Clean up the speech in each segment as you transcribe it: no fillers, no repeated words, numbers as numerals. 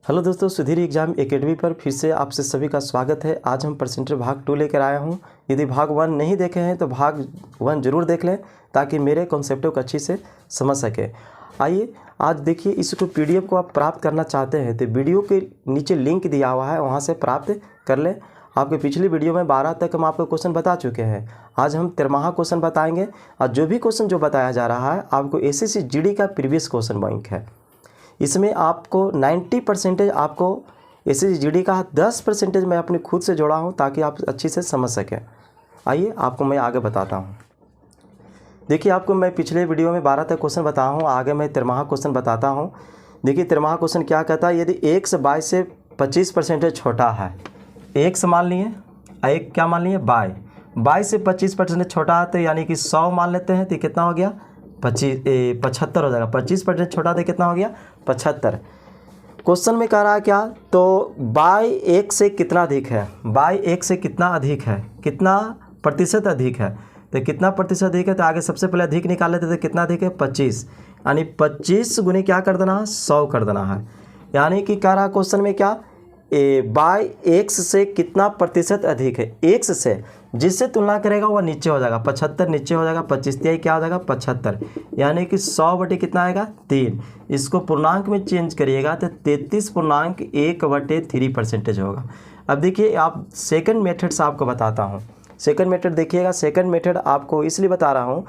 Hello दोस्तों, Sudhir exam academy पर फिर से आपसे सभी का स्वागत है। आज हम परसेंटेज भाग 2 लेकर आया हूं। यदि भाग 1 नहीं देखे हैं तो भाग 1 जरूर देख लें ताकि मेरे कॉन्सेप्टों को अच्छी से समझ सकें। आइए आज देखिए, इसको पीडीएफ को आप प्राप्त करना चाहते हैं तो वीडियो के नीचे लिंक दिया हुआ है, वहाँ से प्राप्त कर लें। आपके पिछली वीडियो में 12 तक हम आपको क्वेश्चन बता चुके हैं। आज हम 13वां क्वेश्चन बताएंगे और जो भी क्वेश्चन जो बताया जा रहा है आपको एसएससी जीडी का प्रीवियस क्वेश्चन बैंक है। इसमें आपको 90% आपको एसएससी जीडी का 10% मैं अपने खुद से जोड़ा हूं ताकि आप अच्छी से समझ सकें। आइए आपको मैं आगे बताता हूं। देखिए, आपको मैं पिछले वीडियो में 12 तक क्वेश्चन बताया हूं, आगे मैं 13वां क्वेश्चन बताता हूं। देखिए 13वां क्वेश्चन क्या कहता है, यदि x 22 से 25% छोटा है, x मान लिए, एक क्या मान लिए, y से 25% छोटा है, तो यानी कि 100 मान लेते हैं तो कितना हो गया, 75 हो जाएगा। 25% छोटा तो कितना हो गया, 75। क्वेश्चन में कह रहा है क्या, तो बाई 1 से कितना अधिक है, बाई 1 से कितना अधिक है, कितना प्रतिशत अधिक है, तो कितना प्रतिशत अधिक है, तो आगे सबसे पहले अधिक निकाल लेते थे, कितना अधिक है, 25, यानी 25 गुने क्या कर देना है, 100 कर देना है। यानी कि कह रहा है क्वेश्चन में क्या, बाई x से कितना प्रतिशत अधिक है, x से जिससे तुलना करेगा वह नीचे हो जाएगा, 75 नीचे हो जाएगा, 25 क्या हो जाएगा, 75, यानी कि 100 बटे कितना आएगा, 3। इसको पूर्णांक में चेंज करिएगा तो 33.1/3% होगा। अब देखिए, आप सेकंड मेथड से आपको बताता हूँ। सेकंड मेथड देखिएगा, सेकंड मेथड आपको इसलिए बता रहा हूँ,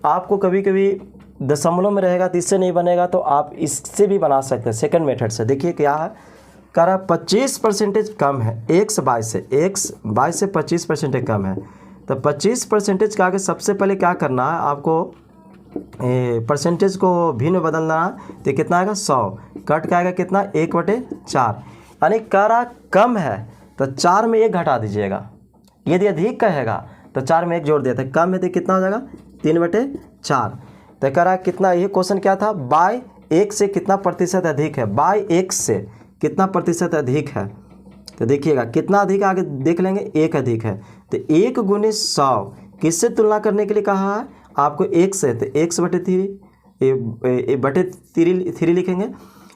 आपको कभी कभी दशमलव में रहेगा तो इससे नहीं बनेगा, तो आप इससे भी बना सकते हैं सेकंड मेथड से। देखिए क्या है, कह रहा 25% कम है, x 22 से 25% कम है, तो 25% के आगे सबसे पहले क्या करना है आपको, परसेंटेज को भिन्न बदलना है, तो कितना आएगा, 100 कट का आएगा कितना, 1/4, यानी कह रहा कम है तो 4 में 1 घटा दीजिएगा। यदि अधिक कहेगा तो 4 में 1 जोड़ देते, कम है तो कितना हो जाएगा, 3/4। तो कह रहा कितना, ये क्वेश्चन क्या था, बाई 1 से कितना प्रतिशत अधिक है, बाई 1 से कितना प्रतिशत अधिक है, तो देखिएगा कितना अधिक, आगे देख लेंगे, 1 अधिक है, तो 1 गुने 100 किससे तुलना करने के लिए कहा है आपको, 1 से, तो x बटे 3 लिखेंगे,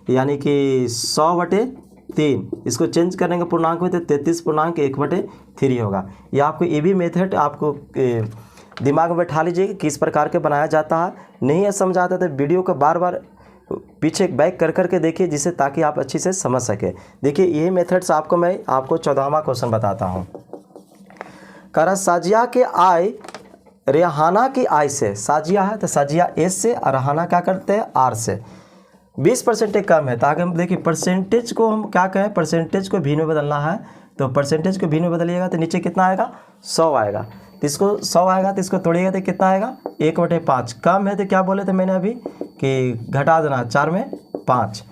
यानी कि 100/3, इसको चेंज करेंगे पूर्णांक में तो 33.1/3 होगा। ये आपको ये भी मेथड आपको दिमाग में बैठा लीजिए किस प्रकार के बनाया जाता है। नहीं है समझ आता तो वीडियो को बार बार पीछे बैक कर करके देखिए, जिससे ताकि आप अच्छी से समझ सके। देखिए ये मेथड्स आपको मैं आपको 14वां क्वेश्चन बताता हूँ। कह रहा साजिया के आय रेहाना की आय से, साजिया है तो साजिया एस से और रेहाना क्या करते हैं, आर से 20% कम है, ताकि हम देखिए परसेंटेज को हम क्या कहें, परसेंटेज को भिन्न में बदलना है, तो परसेंटेज को भिन्न में बदलिएगा तो नीचे कितना आएगा, 100 आएगा, तो इसको 100 आएगा तो इसको तोड़िएगा तो कितना आएगा, 1/5। कम है तो क्या बोले थे मैंने अभी कि घटा देना, 4 में 5।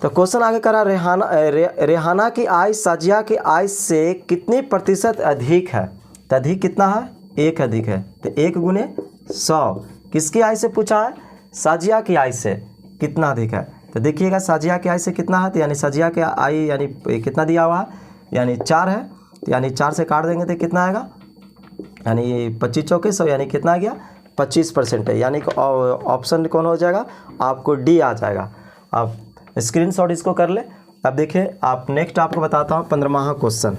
तो क्वेश्चन आगे करा, रेहाना की आय साजिया की आय से कितने प्रतिशत अधिक है, तो अधिक कितना है, 1 अधिक है, तो 1 गुने 100 किसकी आय से पूछा है, साजिया की आय से कितना अधिक है। तो देखिएगा साजिया की आय से कितना है, तो यानी साजिया की आय यानी कितना दिया हुआ है, यानी 4 है, तो यानी 4 से काट देंगे तो कितना आएगा, यानी 25 चौके 100, यानी कितना आ गया, 25% है, यानी कि ऑप्शन कौन हो जाएगा, आपको डी आ जाएगा। आप स्क्रीनशॉट इसको कर ले। अब देखिए आप नेक्स्ट आपको बताता हूँ 15वां क्वेश्चन।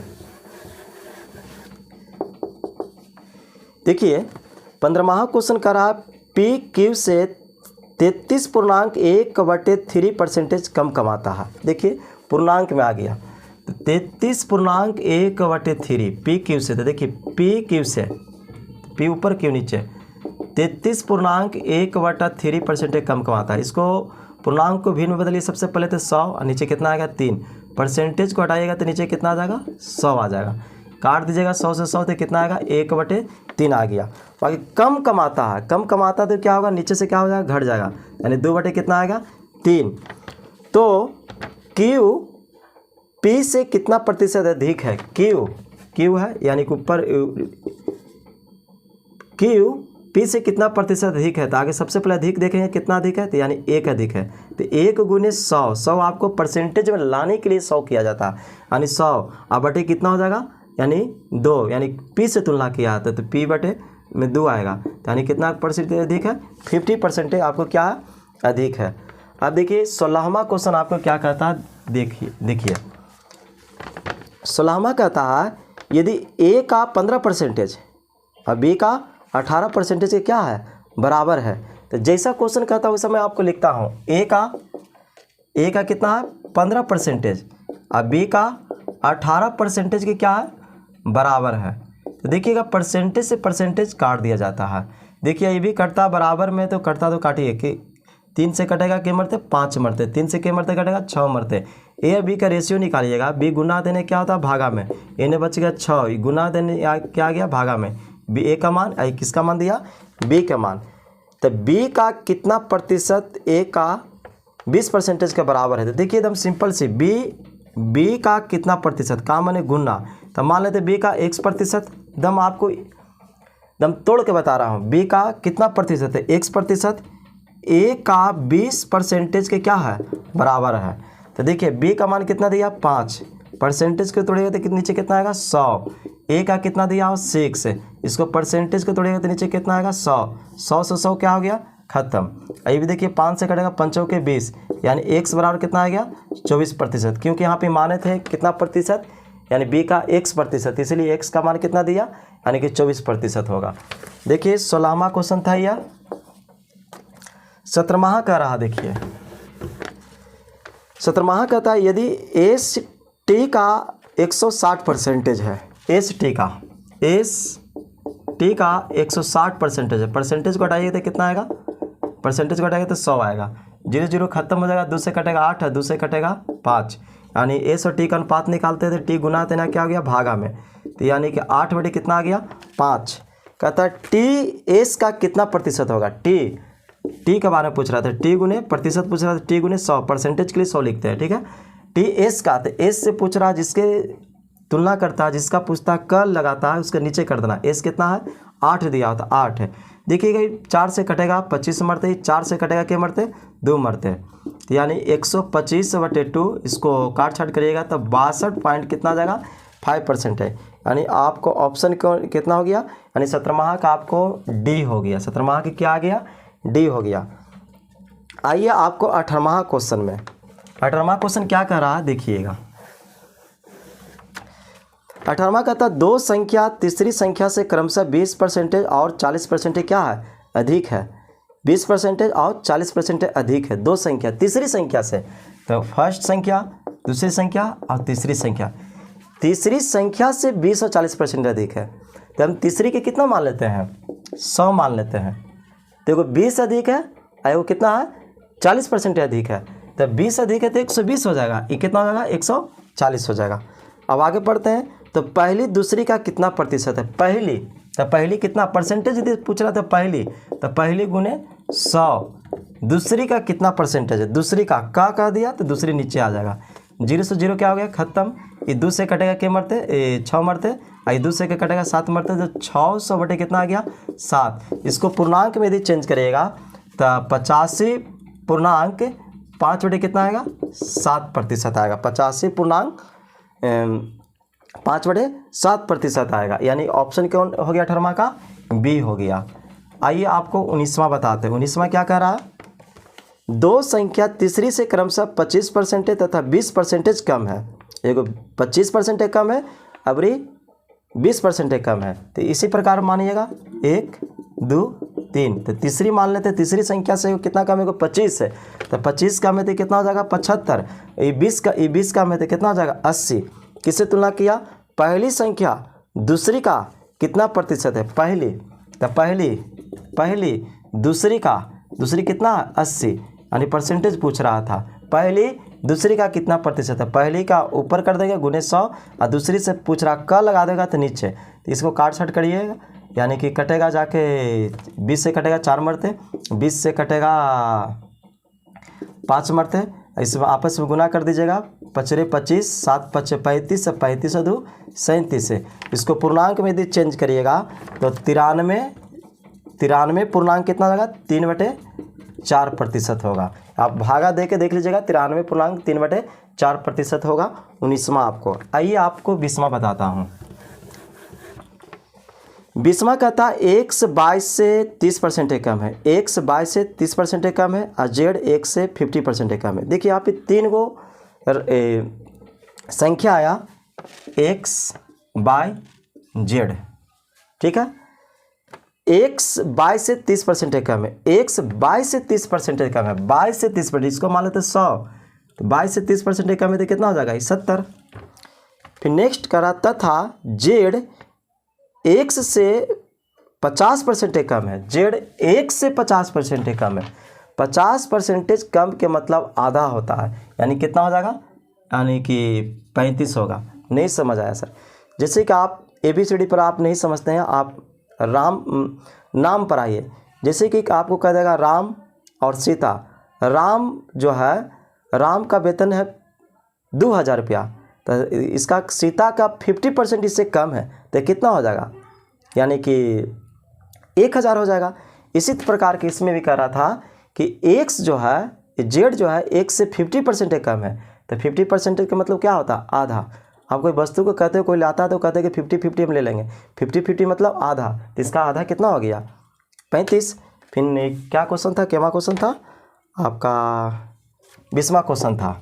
देखिए 15वां क्वेश्चन कर रहा पी क्यू से 33.1/3% कम कमाता है। देखिए पूर्णांक में आ गया, 33.1/3 पी क्यू से, तो देखिए पी क्यू से, पी ऊपर क्यू नीचे, 33.1/3% कम कमाता है। इसको पूर्णांक को भिन्न में बदलिए, सबसे पहले तो 100 और नीचे कितना आएगा, 3, परसेंटेज को हटाइएगा तो नीचे कितना आ जाएगा, 100 आ जाएगा, काट दीजिएगा 100 से 100 तो कितना आएगा, 1/3 आ गया। बाकी कम कमाता है, कम कमाता तो क्या होगा, नीचे से क्या हो जाएगा, घट जाएगा, यानी 2 कितना आएगा, 3। तो क्यू पी से कितना प्रतिशत अधिक है, क्यू है, यानी कि ऊपर क्यू पी से कितना प्रतिशत अधिक है, तो आगे सबसे पहले अधिक देखेंगे कितना अधिक है, तो यानी 1 अधिक है, तो 1 गुने 100, 100 आपको परसेंटेज में लाने के लिए 100 किया जाता है, यानी 100 अब बटे कितना हो जाएगा, यानी 2, यानी पी से तुलना किया जाता है तो पी बटे में 2 आएगा, यानी कितना परसेंटेज अधिक है, 50% आपको क्या अधिक है। अब देखिए 16वां क्वेश्चन आपको क्या कहता है, देखिए 16वां कहता है यदि ए का 15% और बी का 18% के क्या है बराबर है। तो जैसा क्वेश्चन कहता है वैसा मैं आपको लिखता हूँ। ए का कितना है 15% और बी का 18% के क्या है बराबर है। तो देखिएगा परसेंटेज से परसेंटेज काट दिया जाता है। देखिए ये भी कटता बराबर में, तो कटता तो काटिए कि 3 से कटेगा के मरते 5 मरते, 3 से के मरते कटेगा 6 मरते। ए और बी का रेशियो निकालिएगा। बी गुना देने क्या होता है भागा में, ए ने बच गया 6, गुना देने क्या आ गया भागा में। बी ए का मान, आई किसका मान दिया बी का मान। तो बी का कितना प्रतिशत ए का 20% के बराबर है। तो देखिए एकदम सिंपल सी, बी का कितना प्रतिशत का माने गुना। तो मान लेते बी का x%, एकदम आपको एकदम तोड़ के बता रहा हूँ। बी का कितना प्रतिशत है x%, ए का 20% के क्या है बराबर है। तो देखिए बी का मान कितना दिया 5, परसेंटेज को तोड़ेगा तो नीचे कितना आएगा 100। ए का कितना दिया 6, इसको परसेंटेज को तोड़ेगा तो नीचे कितना आएगा 100 से 100 क्या हो गया खत्म। ये भी देखिए 5 से कटेगा 5 के 20, यानी x बराबर कितना आ गया 24%। क्योंकि यहाँ पे माने थे कितना प्रतिशत, यानी b का x%, इसलिए x का मान कितना दिया यानी कि 24% होगा। देखिए 16वां क्वेश्चन था यह। 17वां कह रहा, देखिए 17वां कहता है यदि एस टी का 160% है, एस टी का 160% है। परसेंटेज को हटाइए तो कितना आएगा, परसेंटेज को हटाएगा तो 100 आएगा। 0 0 खत्म हो जाएगा, 2 से कटेगा 8 है, 2 से कटेगा 5, यानी एस और टी का अनुपात निकालते थे, टी गुना देना क्या हो गया भागा में। तो यानी कि 8 बटे कितना आ गया 5। कहता है टी एस का कितना प्रतिशत होगा। टी के बारे में पूछ रहा था, टी गुने प्रतिशत पूछ रहा था, टी गुने 100, परसेंटेज के लिए 100 लिखते हैं, ठीक है। टी एस का, तो एस से पूछ रहा है जिसके तुलना करता है, जिसका पूछता है कल लगाता है उसके नीचे कर देना। एस कितना है 8 दिया होता, 8 है। देखिएगा 4 से कटेगा 25 मरते, 4 से कटेगा क्या मरते 2 मरते, तो यानी 125/2 इसको काट छाट करिएगा तो 62 पॉइंट कितना आ जाएगा 5% है। यानी आपको ऑप्शन कितना हो गया, यानी 17वां का आपको डी हो गया। 17वां का क्या आ गया डी हो गया। आइए आपको 18वां क्वेश्चन में, 18वां क्वेश्चन क्या कह रहा है देखिएगा। 18वां कहता दो संख्या तीसरी संख्या से क्रमशः 20% और 40% क्या है अधिक है। 20% और 40% अधिक है, दो संख्या तीसरी संख्या से। तो फर्स्ट संख्या, दूसरी संख्या और तीसरी संख्या। तीसरी संख्या से 20 और 40% अधिक है, तो हम तीसरी के कितना मान लेते हैं 100 मान लेते हैं। देखो 20 अधिक है और वो कितना है 40% अधिक है, तो 20 अधिक है तो 120 हो जाएगा, ये कितना हो जाएगा 140 हो जाएगा। अब आगे पढ़ते हैं। तो पहली दूसरी का कितना प्रतिशत है, पहली, तो पहली कितना परसेंटेज यदि पूछ रहा था पहली, तो पहली गुने 100। दूसरी का कितना परसेंटेज है, दूसरी का कह दिया तो दूसरी नीचे आ जाएगा। 0 से 0 क्या हो गया खत्म। ये 2 से कटेगा क्या मरते 6 मरते, ये 2 से कटेगा 7 मरते, तो 600 बटे कितना आ गया 7। इसको पूर्णांक में यदि चेंज करिएगा तो 85 पूर्णांक 5 बटे कितना आएगा 7% आएगा। 85 पूर्णांक 5 बटे 7% आएगा, यानी ऑप्शन कौन हो गया 18वां का बी हो गया। आइए आपको 19वां बताते हैं। 19वां क्या कह रहा है, दो संख्या तीसरी से क्रमशः 25% तथा 20% कम है। एक 25% कम है, अबरी 20% कम है। तो इसी प्रकार मानिएगा 1 2 3, तो तीसरी मान लेते हैं। तीसरी संख्या से कितना कम है 25 है, तो 25 कम है तो कितना हो जाएगा 75। ये 20 कम है तो कितना हो जाएगा 80। किससे तुलना किया, पहली संख्या दूसरी का कितना प्रतिशत है, पहली, तो पहली दूसरी का, दूसरी कितना 80, यानी परसेंटेज पूछ रहा था। पहली दूसरी का कितना प्रतिशत है, पहली का ऊपर कर देगा गुने 100 और दूसरी से पूछ रहा क लगा देगा तो नीचे। तो इसको काट छाट करिएगा, यानी कि कटेगा जाके 20 से कटेगा 4 मरते, 20 से कटेगा 5 मरते, इसमें आपस में गुना कर दीजिएगा। 5 × 25, 7 × 5 = 35, 35 × 2 = 37। इसको पूर्णांक में यदि चेंज करिएगा तो 93 पूर्णांक कितना होगा 3/4% होगा। आप भागा दे के देख लीजिएगा, 93 पूर्णांक 3/4% होगा। 19वां आपको। आइए आपको 20वां बताता हूँ। 20वां कहता है x 22 से 30% कम है, x 22 से 30% कम है और z x से 50% कम है। देखिए यहाँ पे 3 गो संख्या आया x बाय z, ठीक है। x 22 से 30% कम है, x 22 से 30% कम है, 22 से 30%, इसको मान लेते 100, तो 22 से 30% कम है तो कितना हो जाएगा 70। फिर नेक्स्ट करा तथा z x से 50% कम है, z x से 50% कम है। 50% कम के मतलब आधा होता है, यानी कितना हो जाएगा, यानी कि 35 होगा। नहीं समझ आया सर? जैसे कि आप ABCD पर आप नहीं समझते हैं, आप नाम पर आइए। जैसे कि आपको कह देगा राम और सीता। राम जो है, राम का वेतन है 2000 रुपया, तो इसका सीता का 50% इससे कम है, तो कितना हो जाएगा, यानी कि 1000 हो जाएगा। इसी प्रकार के इसमें भी कह रहा था कि x जो है, z जो है x से 50% कम है, तो 50% का मतलब क्या होता है, आधा। आप कोई वस्तु को कहते हो, कोई लाता है तो कहते हैं कि 50-50 हम ले लेंगे, 50-50 मतलब आधा, तो इसका आधा कितना हो गया 35। फिर क्या क्वेश्चन था, केवा क्वेश्चन था आपका, 20वां क्वेश्चन था।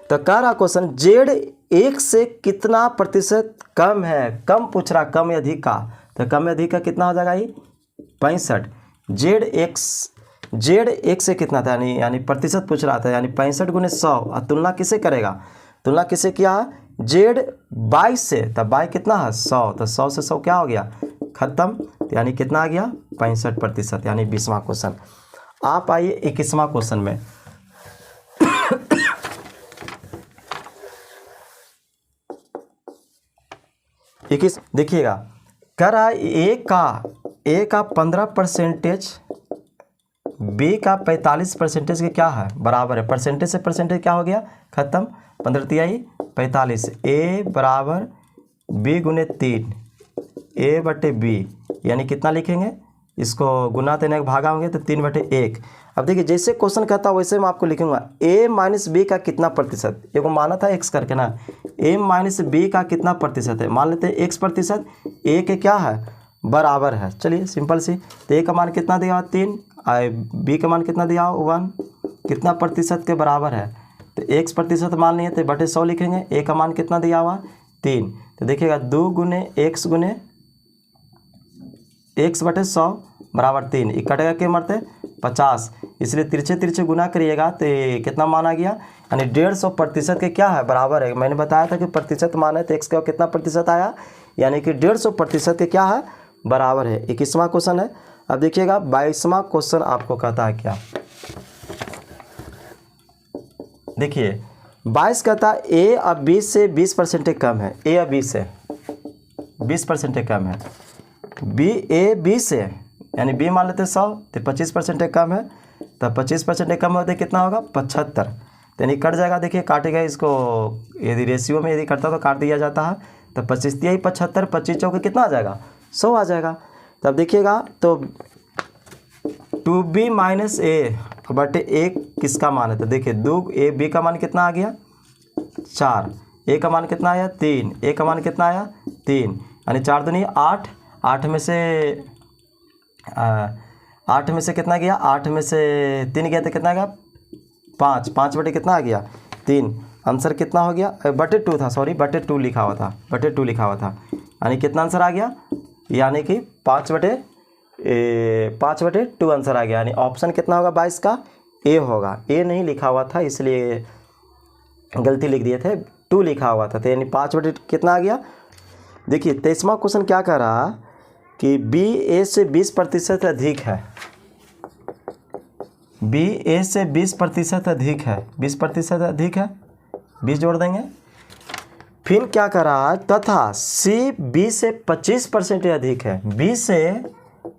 तो कह रहा क्वेश्चन z x से कितना प्रतिशत कम है, कम पूछ रहा, कम या अधिक का, तो कम या अधिक का कितना हो जाएगा ये 65। z x से कितना था, यानी प्रतिशत पूछ रहा था, यानी 65 गुने 100। और तुलना किसे करेगा, तुलना किसे किया है, z 22 से, तब y कितना है 100, तो 100 से 100 क्या हो गया खत्म, यानी कितना आ गया 65%, यानी 20वां क्वेश्चन। आप आइए 21वां क्वेश्चन में। 21 देखिएगा, कह रहा है a का 15%, b का 45% के क्या है बराबर है। परसेंटेज से परसेंटेज क्या हो गया खत्म, 15 तिहाई 45, a बराबर b गुने 3, a बटे b, यानी कितना लिखेंगे, इसको गुना देने भागा होंगे तो 3/1। अब देखिए जैसे क्वेश्चन कहता है वैसे मैं आपको लिखूंगा, a माइनस बी का कितना प्रतिशत, ये को माना था x करके ना, a माइनस बी का कितना प्रतिशत है, मान लेते हैं x%, a के क्या है बराबर है। चलिए सिंपल सी, तो a का मान कितना दिया हुआ 3, b का मान कितना दिया हुआ 1, कितना प्रतिशत के बराबर है, तो x% मान लिए तो बटे 100 लिखेंगे। a का मान कितना दिया हुआ 3, तो देखिएगा 2 गुने x गुने x बटे 100 बराबर 3, ये कटेगा के मरते 50, इसलिए तिरछे तिरछे गुना करिएगा तो कितना मान आ गया, यानी 150% के क्या है बराबर है। मैंने बताया था कि प्रतिशत मान है तो x का कितना प्रतिशत आया, यानी कि 150% के क्या है बराबर है। 21वां क्वेश्चन है। अब देखिएगा 22वां क्वेश्चन आपको कहता है क्या, देखिए 22 कहता है a और b से 20% कम है, a और b से 20% कम है, b से, यानी b मान लेते 100 तो 25% कम है, तो 25% कम होते कितना होगा 75, तो यानी कट जाएगा। देखिए काटेगा इसको, यदि रेशियो में यदि करता तो काट दिया जाता है, तो 25 तिहाई 75, 25 चौके कितना आ जाएगा 100 आ जाएगा। तब देखिएगा तो 2b माइनस a बटे 1 किसका मान है, तो देखिए 2b का मान कितना आ गया 4, a का मान कितना आया 3, a का मान कितना आया 3, यानी 4 दूनी 8, 8 में से कितना गया, 8 में से 3 गया तो कितना गया 5, 5 बटे कितना आ गया 3, आंसर कितना हो गया बटे 2 था, सॉरी बटे 2 लिखा हुआ था, बटे 2 लिखा हुआ था, यानी कितना आंसर आ गया, यानी कि 5 बटे 2 आंसर आ गया। यानी ऑप्शन कितना होगा 22 का ए होगा, ए नहीं लिखा हुआ था इसलिए गलती लिख दिए थे, 2 लिखा हुआ था, तो यानी 5 बटे कितना आ गया। देखिए 23वां क्वेश्चन क्या कह रहा कि बी ए से 20% अधिक है, बी ए से 20% अधिक है, 20% अधिक है, 20 जोड़ देंगे। फिर क्या कर रहा है, तथा सी बी से 25% अधिक है, बी से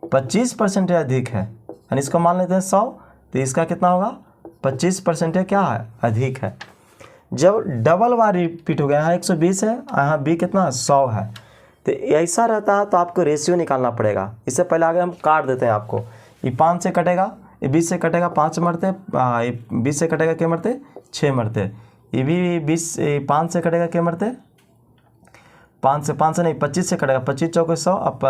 25% अधिक है, यानी इसको मान लेते हैं 100, तो इसका कितना होगा 25% क्या है अधिक है। जब डबल बार रिपीट हो गया, यहाँ 120 है, यहाँ बी कितना 100 है, तो ऐसा रहता है तो आपको रेशियो निकालना पड़ेगा। इससे पहले आगे हम काट देते हैं आपको, ये 5 से कटेगा, ये 20 से कटेगा 5 मरते, 20 से कटेगा क्या मरते 6 मरते, ये भी 5 से कटेगा क्या मरते 5 से 5 से नहीं 25 से कटेगा, 25 चौके 100, अब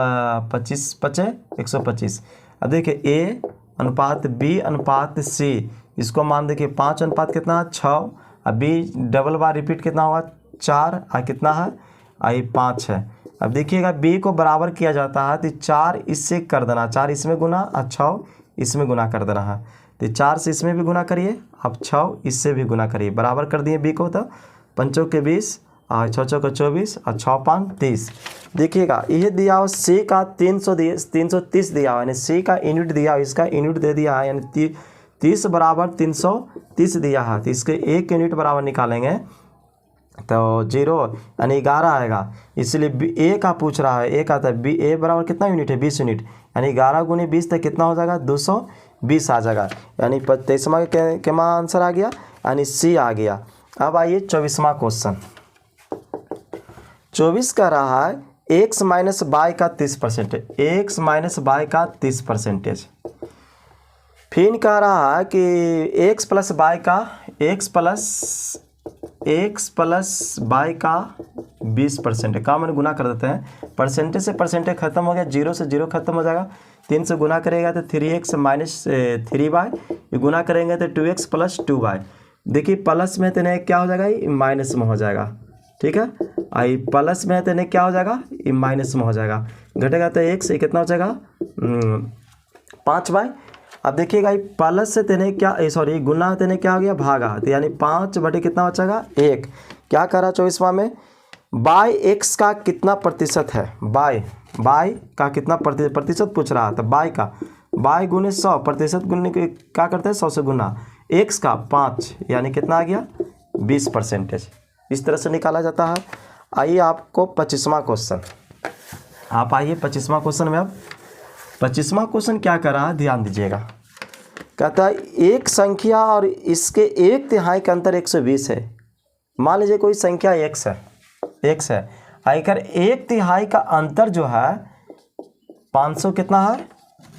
25 पचे 125। अब देखिए ए अनुपात बी अनुपात सी, इसको मान देखिए 5 अनुपात कितना है 6, अब बी डबल बार रिपीट कितना हुआ 4, कितना है आई 5 है। अब देखिएगा बी को बराबर किया जाता है तो 4 इससे कर देना, 4 इसमें गुना और 6 इसमें गुना कर देना है, तो 4 से इसमें भी गुना करिए, अब 6 इससे भी गुना करिए, बराबर कर दिए बी को, तो 5 के 20 और 6 को 24 और 6 5 30। देखिएगा ये दिया हो सी का 330 दिया हो, यानी सी का यूनिट दिया हो, इसका यूनिट दे दिया है, यानी 30 बराबर 330 दिया है, तो इसके 1 यूनिट बराबर निकालेंगे तो 0 यानी 11 आएगा, इसलिए ए का पूछ रहा है, ए का था बी ए बराबर कितना यूनिट है 20 यूनिट, यानी 11 गुनी 20 तक कितना हो जाएगा 220 आ जाएगा, यानी 23वां के मान आंसर आ गया, यानी सी आ गया। अब आइए 24वां क्वेश्चन। 24 का रहा है एक्स माइनस बाई का 30%, एक्स माइनस बाई का 30%। फिर कह रहा है कि एक्स प्लस बाई का एक्स प्लस बाई का 20%, काम में गुना कर देते हैं, परसेंटेज से परसेंटेज खत्म हो गया, 0 से 0 खत्म हो जाएगा, 3 से गुना करेगा तो 3x माइनस 3y, गुना करेंगे तो 2x प्लस 2y। देखिए प्लस में तो नहीं क्या हो जाएगा ये माइनस में हो जाएगा, ठीक है, आई प्लस में तो नहीं क्या हो जाएगा ये माइनस में हो जाएगा, घटेगा तो x कितना हो जाएगा 5y। अब देखिएगा प्लस से तेने क्या सॉरी गुना तेने क्या हो गया भागा, तो यानी 5 बटे कितना बचेगा 1। क्या करा 24वां में बाई एक्स का कितना प्रतिशत है, बाई का कितना प्रतिशत पूछ रहा था, बाई गुने 100, प्रतिशत गुने क्या करते हैं 100 से गुना, एक्स का 5 यानी कितना आ गया 20%, इस तरह से निकाला जाता है। आइए आपको 25वां क्वेश्चन, आप आइए 25वां क्वेश्चन में। अब 25वां क्वेश्चन क्या कर रहा है ध्यान दीजिएगा, कहता है एक संख्या और इसके 1/3 का अंतर 120 है। मान लीजिए कोई संख्या x है, आकर 1/3 का अंतर जो है 500 कितना है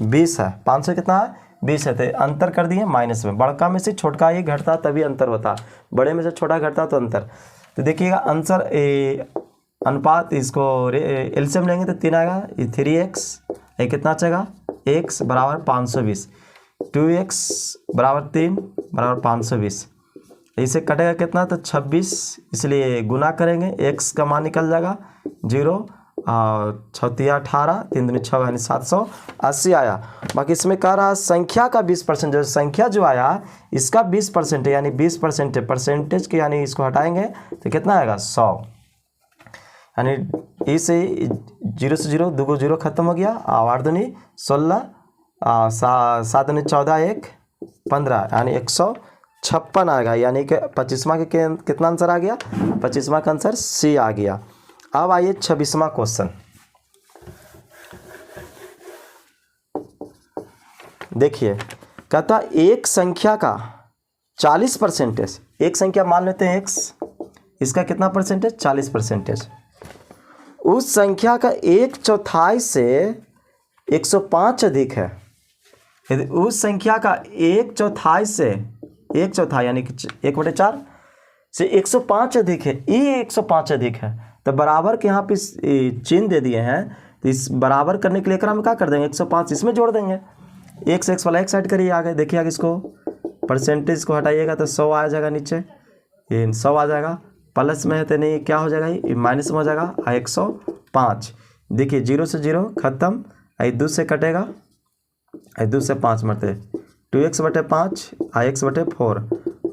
20 है, 500 कितना है 20 है, तो अंतर कर दिए माइनस में, बड़का में से छोटका ही घटता तभी अंतर होता, बड़े में से छोटा घटता तो अंतर। तो देखिएगा आंसर अनुपात इसको एलसीएम लेंगे तो 3 आएगा, ये 3x ये कितना आएगा x बराबर 520, 2x बराबर 3 बराबर 520, इसे कटेगा कितना तो 26, इसलिए गुना करेंगे x का मान निकल जाएगा 0 और 6 18, 3 दूनी 6 यानी 780 आया। बाकी इसमें कह रहा है संख्या का 20%, जो संख्या जो आया इसका 20% है, यानी 20% है, परसेंटेज के यानी इसको हटाएंगे तो कितना आएगा 100, यानी इसे 0 से 0 2 0 खत्म हो गया, 8 दूनी 16, 7 दूनी 14, 1 15 यानी 156 आएगा, यानी कि 25वां के कितना आंसर आ गया 25वां का आंसर सी आ गया। अब आइए 26वां क्वेश्चन, देखिए कहता एक संख्या का 40%, एक संख्या मान लेते हैं x, इसका कितना परसेंटेज 40%, उस संख्या का 1/4 से 105 अधिक है, यदि उस संख्या का 1/4 से 1/4 यानी कि 1/4 से 105 अधिक है, ये 105 अधिक है, तो बराबर के यहाँ पे चिन्ह दे दिए हैं, तो इस बराबर करने के लिए हम क्या कर देंगे 105 इसमें जोड़ देंगे, x से x वाला एक साइड करिए, आगे देखिए आगे इसको परसेंटेज को हटाइएगा तो 100 आ जाएगा, नीचे ये 100 आ जाएगा, प्लस में है तो नहीं क्या हो जाएगा ये माइनस में हो जाएगा 105। देखिए 0 से 0 खत्म, 2 से कटेगा, 2 से 5 मरते 2x बटे 5 x बटे 4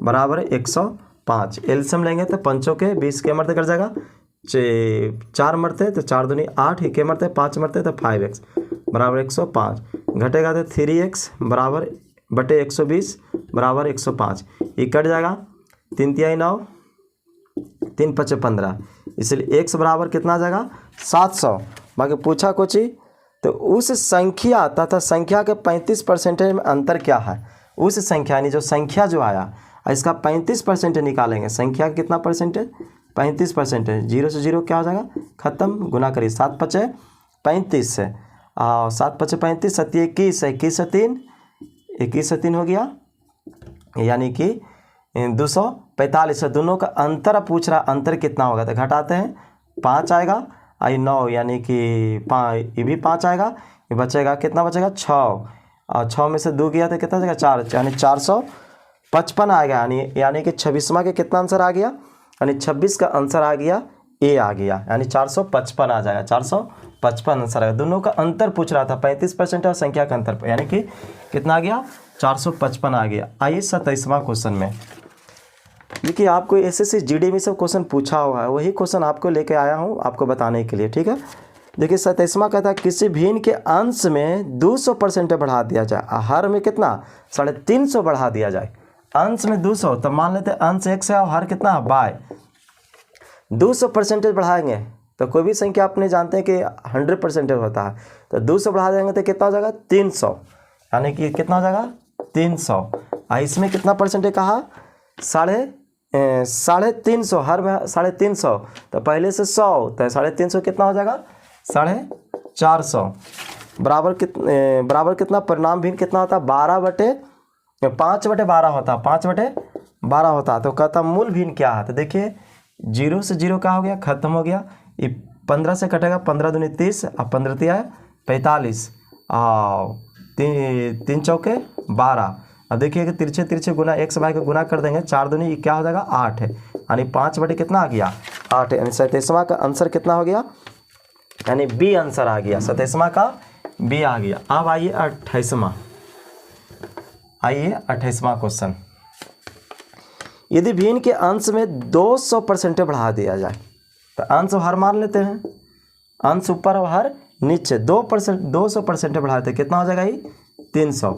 बराबर 105। एलसीएम लेंगे तो 5 के 20 के मरते कर जाएगा, 4 मरते तो 4 दूनी 8, के मरते 5 मरते तो 5x बराबर 105, घटेगा तो 3x बराबर बटे 120 बराबर 105, ये कट जाएगा, 3 तिहाई 9, 3 5 15, इसलिए x बराबर कितना आ जाएगा 700। बाकी पूछा कुछ ही तो उस संख्या तथा संख्या के 35% में अंतर क्या है, उस संख्या यानी जो संख्या जो आया इसका 35% निकालेंगे, संख्या का कितना परसेंटेज 35% है, 0 से 0 क्या हो जाएगा खत्म, गुना करिए 7 5 35 से 7 5 35, 7 21, 21 से 3 21 से 3 हो गया, यानी कि 245 है। दोनों का अंतर पूछ रहा, अंतर कितना होगा तो घटाते हैं 5 आएगा, आई 9 यानी कि ये भी 5 आएगा, ये बचेगा कितना बचेगा 6, और 6 में से 2 गया तो कितना बचेगा 4, यानी 455 आ गया। यानी कि 26वां के कितना आंसर आ गया, यानी 26 का आंसर आ गया ए आ गया, यानी 455 आ जाएगा, 455 आंसर आएगा। दोनों का अंतर पूछ रहा था 35% और संख्या का अंतर, यानी कि कितना आ गया 455 आ गया। आइए 27वां क्वेश्चन में, देखिए आपको एसएससी जीडी में सब क्वेश्चन पूछा हुआ है, वही क्वेश्चन आपको लेके आया हूँ आपको बताने के लिए, ठीक है। देखिए 27वां कहता है किसी भिन्न के अंश में 200% बढ़ा दिया जाए, हर में कितना 350 बढ़ा दिया जाए। अंश में 200, तो मान लेते हैं अंश 1 से और हर कितना है बाय 200% बढ़ाएंगे तो कोई भी संख्या अपने जानते हैं कि 100% होता है, तो 200 बढ़ा देंगे तो कितना हो जाएगा 300, यानी कि कितना हो जाएगा 300। इसमें कितना परसेंटेज कहा 350, हर में 350, तो पहले से 100, तो 350 कितना हो जाएगा 450, बराबर कितना परिणाम भिन्न कितना होता है 5/12 होता है, 5/12 होता है। तो कहता मूल भिन्न क्या है, तो देखिए 0 से 0 क्या हो गया खत्म हो गया, ये 15 से कटेगा, 15 दूनी 30 और 15 तिया 45 और 3 चौके 12। अब देखिए कि तिरछे गुना 1 से भाई का गुना कर देंगे, 4 दूनी क्या हो जाएगा 8 है, यानी 5 कितना आ गया 8 है, यानी 27वां का आंसर कितना हो गया, यानी बी आंसर आ गया, 27वां का बी आ गया। अब आइए 28वां क्वेश्चन, यदि भिन्न के अंश में 200% बढ़ा दिया जाए, तो अंश हर मान लेते हैं, अंश ऊपर और हर नीचे 200% बढ़ाते कितना हो जाएगा ये 300।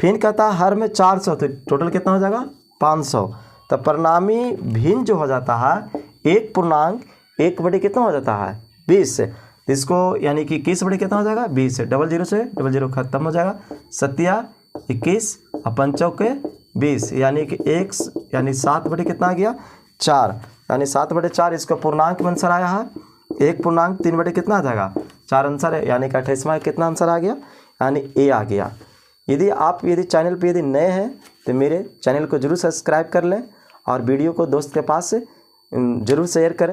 फिर कहता है हर में 400, तो टोटल कितना हो जाएगा 500। तो परिणामी भिन्न जो हो जाता है 1/1 कितना हो जाता है 20 से, इसको यानी कि 21 कितना हो जाएगा 20 से, 00 से 00 खत्म हो जाएगा, 7 21 और 5 20, यानी कि 7 कितना आ गया 4, यानी 7/4 इसका पूर्णांक में आंसर आया है, 1/3 कितना आ जाएगा 4 आंसर है, यानी कि 28वां कितना आंसर आ गया, यानी ए आ गया। यदि चैनल पे यदि नए हैं तो मेरे चैनल को जरूर सब्सक्राइब कर लें और वीडियो को दोस्त के पास जरूर शेयर करें।